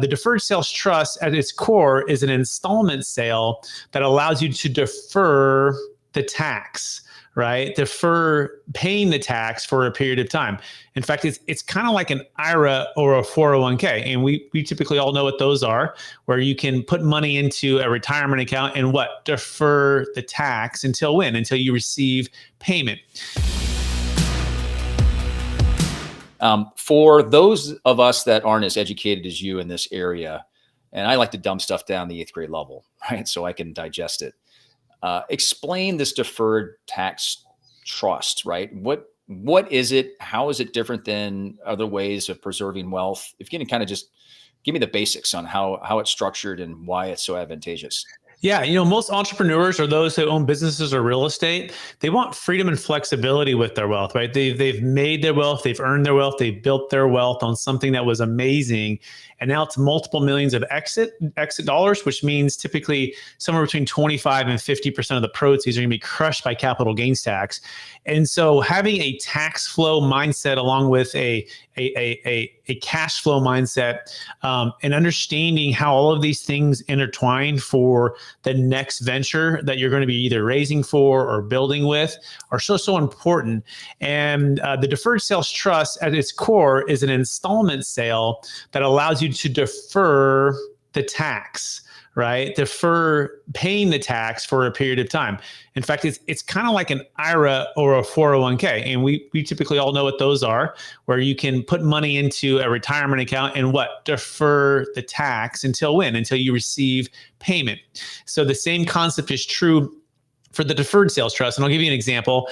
The deferred sales trust at its core is an installment sale that allows you to defer the tax, right? Defer paying the tax for a period of time. In fact, it's kind of like an IRA or a 401k. And we typically all know what those are, where you can put money into a retirement account and defer the tax until when? Until you receive payment. For those of us that aren't as educated as you in this area, and I like to dumb stuff down the 8th grade level, right? So I can digest it. Explain this deferred tax trust, right? What is it? How is it different than other ways of preserving wealth? If you can kind of just give me the basics on how it's structured and why it's so advantageous. Yeah, most entrepreneurs or those who own businesses or real estate, they want freedom and flexibility with their wealth, right? They've made their wealth, they've earned their wealth, they've built their wealth on something that was amazing. And now it's multiple millions of exit dollars, which means typically somewhere between 25 and 50% of the proceeds are going to be crushed by capital gains tax. And so having a tax flow mindset along with a cash flow mindset and understanding how all of these things intertwine for the next venture that you're going to be either raising for or building with are so important. And the deferred sales trust at its core is an installment sale that allows you to defer the tax, right? Defer paying the tax for a period of time. In fact, it's kind of like an IRA or a 401k. And we typically all know what those are, where you can put money into a retirement account and defer the tax until when? Until you receive payment. So the same concept is true for the deferred sales trust. And I'll give you an example.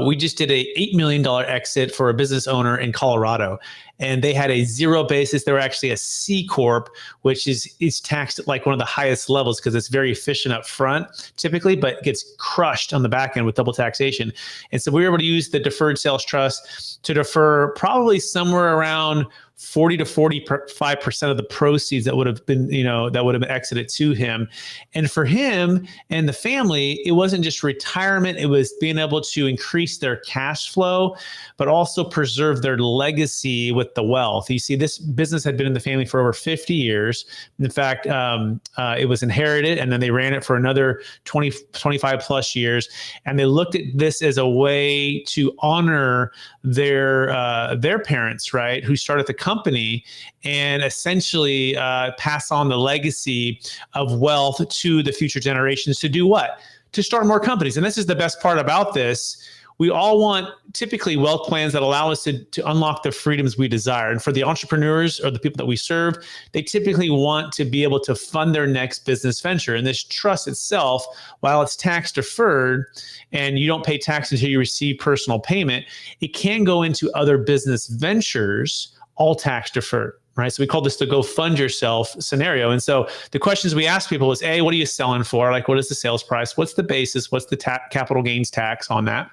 We just did a $8 million exit for a business owner in Colorado. And they had a zero basis. They were actually a C Corp, which is taxed at like one of the highest levels because it's very efficient up front typically, but gets crushed on the back end with double taxation. And so we were able to use the deferred sales trust to defer probably somewhere around 40 to 45% of the proceeds that would have been, that would have been exited to him. And for him and the family, it wasn't just retirement. It was being able to increase their cash flow, but also preserve their legacy with the wealth. You see, this business had been in the family for over 50 years. In fact, it was inherited, and then they ran it for another 25 plus years. And they looked at this as a way to honor their parents, right, who started the company, and essentially pass on the legacy of wealth to the future generations to do what? To start more companies. And this is the best part about this. We all want typically wealth plans that allow us to unlock the freedoms we desire. And for the entrepreneurs or the people that we serve, they typically want to be able to fund their next business venture. And this trust itself, while it's tax deferred and you don't pay tax until you receive personal payment, it can go into other business ventures, all tax deferred. Right. So we call this the go fund yourself scenario. And so the questions we ask people is, A, what are you selling for? Like, what is the sales price? What's the basis? What's the capital gains tax on that?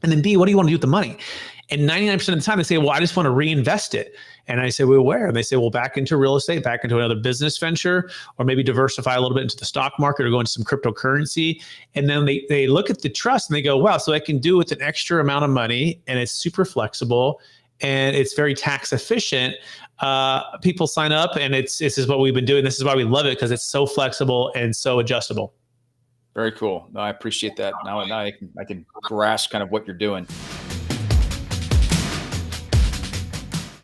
And then B, what do you want to do with the money? And 99% of the time they say, well, I just want to reinvest it. And I say, well, where? And they say, well, back into real estate, back into another business venture, or maybe diversify a little bit into the stock market or go into some cryptocurrency. And then they look at the trust and they go, wow, so I can do it with an extra amount of money and it's super flexible and it's very tax efficient. People sign up and this is what we've been doing. This is why we love it, because it's so flexible and so adjustable. Very cool. No, I appreciate that. Now I can grasp kind of what you're doing.